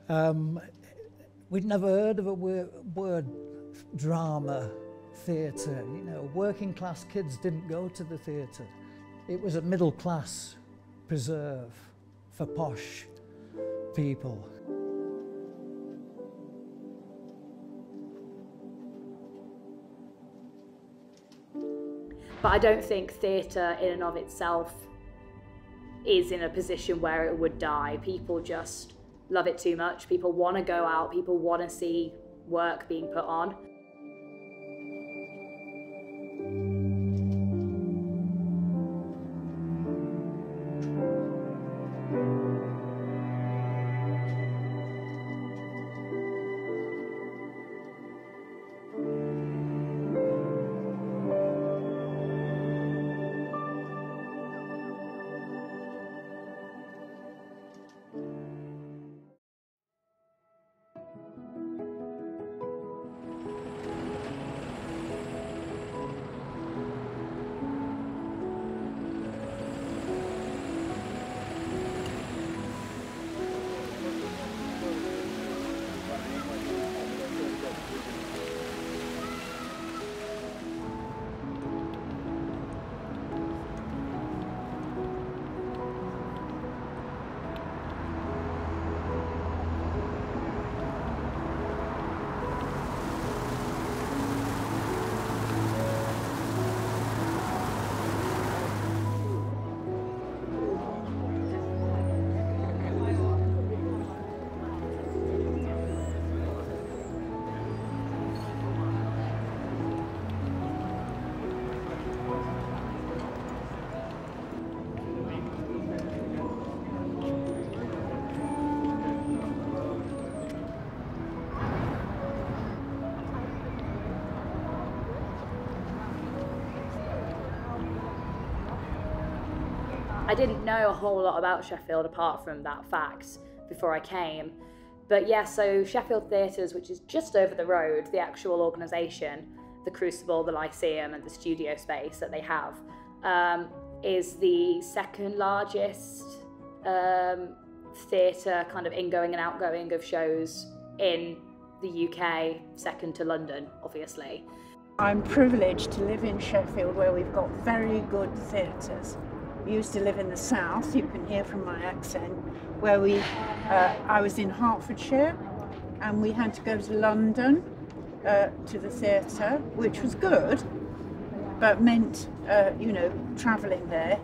We'd never heard of a word drama, theatre. You know, working class kids didn't go to the theatre. It was a middle class preserve for posh people. But I don't think theatre in and of itself is in a position where it would die. People just love it too much. People want to go out, people want to see work being put on. I didn't know a whole lot about Sheffield apart from that fact before I came. But yeah, so Sheffield Theatres, which is just over the road, the actual organisation, the Crucible, the Lyceum and the studio space that they have, is the second largest theatre kind of ingoing and outgoing of shows in the UK, second to London, obviously. I'm privileged to live in Sheffield where we've got very good theatres. We used to live in the south, you can hear from my accent, where I was in Hertfordshire and we had to go to London to the theatre, which was good, but meant, you know, travelling there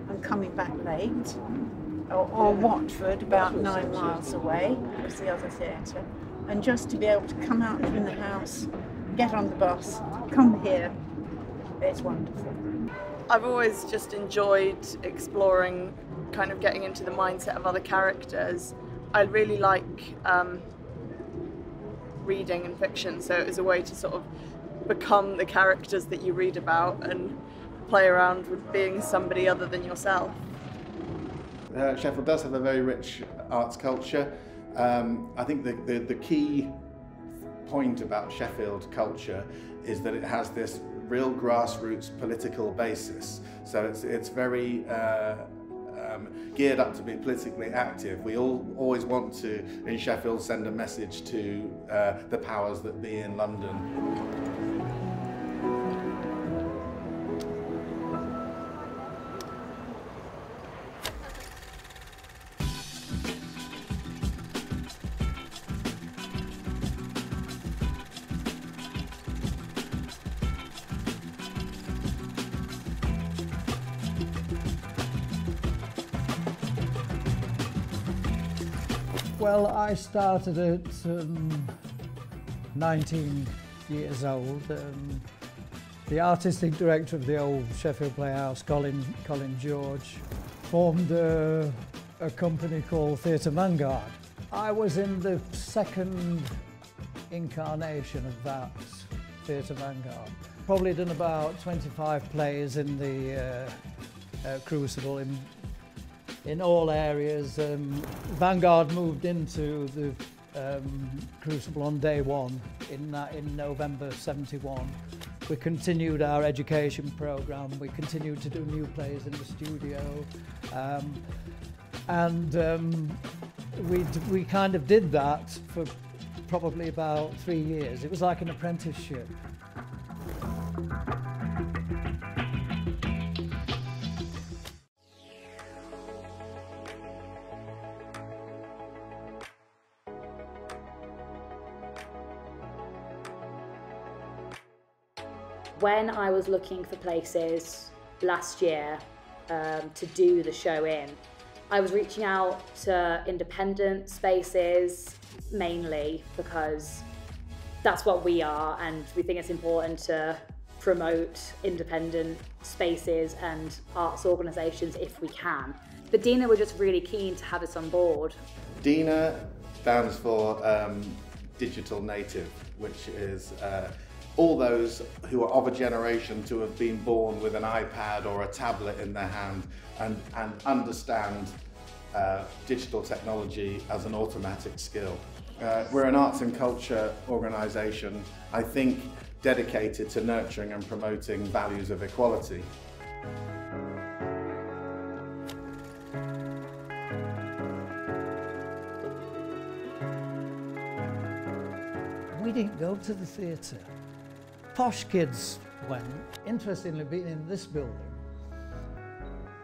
and coming back late. Or Watford, about 9 miles away, was the other theatre. And just to be able to come out from the house, get on the bus, come here, it's wonderful. I've always just enjoyed exploring, kind of getting into the mindset of other characters. I really like reading and fiction, so it was a way to sort of become the characters that you read about and play around with being somebody other than yourself. Sheffield does have a very rich arts culture. I think the key point about Sheffield culture is that it has this real grassroots political basis. So it's very geared up to be politically active. We always want to, in Sheffield, send a message to the powers that be in London. Well, I started at 19 years old. The artistic director of the old Sheffield Playhouse, Colin George, formed a company called Theatre Vanguard. I was in the second incarnation of that, Theatre Vanguard. Probably done about 25 plays in the Crucible in all areas. Vanguard moved into the Crucible on day one in November '71. We continued our education programme, we continued to do new plays in the studio, and we kind of did that for probably about 3 years. It was like an apprenticeship. When I was looking for places last year to do the show in, I was reaching out to independent spaces mainly because that's what we are, and we think it's important to promote independent spaces and arts organisations if we can. But DINA were just really keen to have us on board. DINA stands for Digital Native, which is all those who are of a generation to have been born with an iPad or a tablet in their hand and understand digital technology as an automatic skill. We're an arts and culture organisation, I think, dedicated to nurturing and promoting values of equality. We didn't go to the theatre. Posh kids went. Interestingly, being in this building,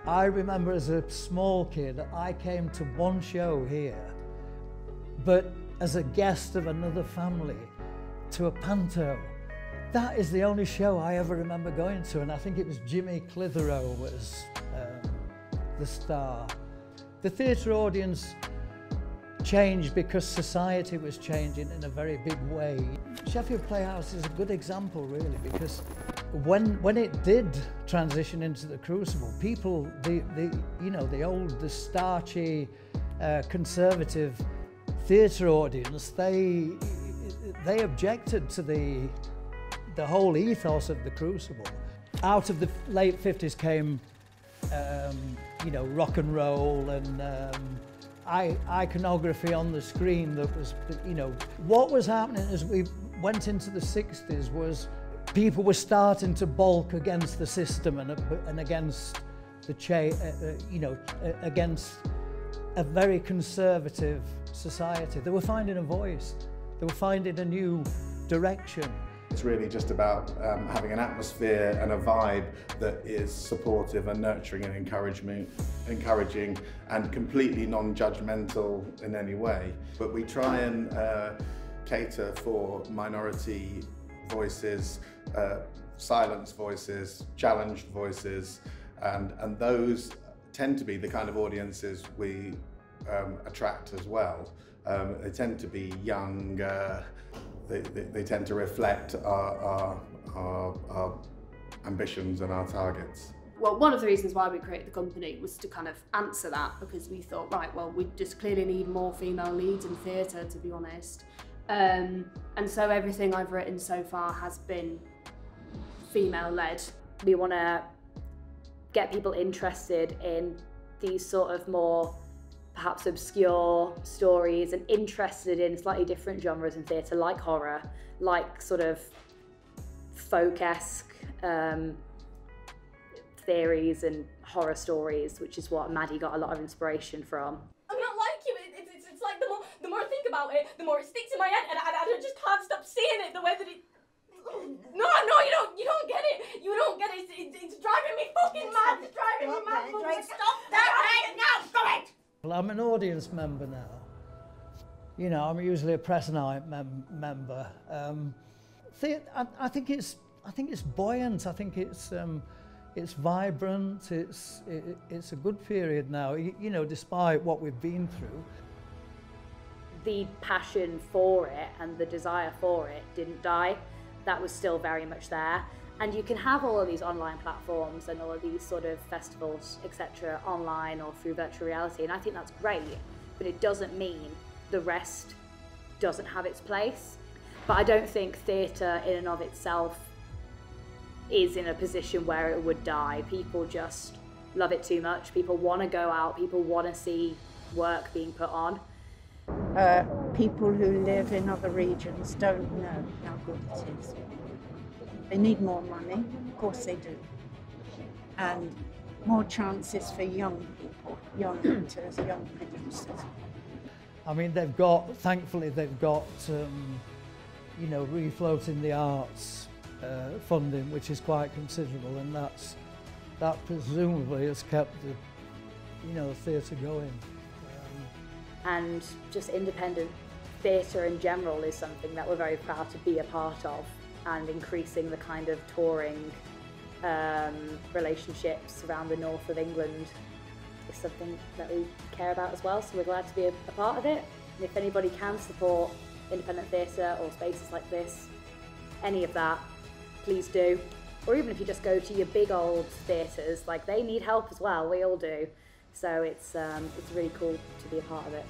I remember as a small kid, I came to one show here, but as a guest of another family, to a panto. That is the only show I ever remember going to, and I think it was Jimmy Clitheroe was the star. The theatre audience changed because society was changing in a very big way. Sheffield Playhouse is a good example, really, because when it did transition into the Crucible, people, the starchy, conservative theatre audience, they objected to the whole ethos of the Crucible. Out of the late 50s came, rock and roll and iconography on the screen that was, what was happening as we went into the 60s was people were starting to balk against the system and against the against a very conservative society. They were finding a voice. They were finding a new direction. It's really just about having an atmosphere and a vibe that is supportive and nurturing and encouraging and completely non-judgmental in any way. But we try and cater for minority voices, silenced voices, challenged voices, and those tend to be the kind of audiences we attract as well. They tend to be young. They tend to reflect our ambitions and our targets. Well, one of the reasons why we created the company was to kind of answer that, because we thought, right, well, we just clearly need more female leads in theatre, to be honest. And so everything I've written so far has been female-led. We want to get people interested in these sort of more perhaps obscure stories and interested in slightly different genres in theatre, like horror, like sort of folk-esque theories and horror stories, which is what Maddie got a lot of inspiration from. I'm not like you. It's like the more I think about it, the more it sticks in my head, and I just can't stop seeing it. The way that it. No, you don't get it. You don't get it. It's driving me fucking mad. It's driving me mad. Right, stop that right now. Stop it. Well, I'm an audience member now. I'm usually a press night member. I think it's buoyant. I think it's vibrant. It's a good period now. Despite what we've been through. The passion for it and the desire for it didn't die. That was still very much there. And you can have all of these online platforms and all of these sort of festivals, etc., online or through virtual reality, and I think that's great, but it doesn't mean the rest doesn't have its place. But I don't think theatre in and of itself is in a position where it would die. People just love it too much. People want to go out, people want to see work being put on. People who live in other regions don't know how good it is. They need more money, of course they do, and more chances for young people, young actors, young producers. I mean, thankfully they've got, you know, Refloating the Arts funding, which is quite considerable, and that presumably has kept the, you know, the theatre going. And just independent theatre in general is something that we're very proud to be a part of, and increasing the kind of touring relationships around the north of England is something that we care about as well, so we're glad to be a part of it. And if anybody can support independent theatre or spaces like this, any of that, please do. Or even if you just go to your big old theatres, like, they need help as well, we all do. So it's really cool to be a part of it.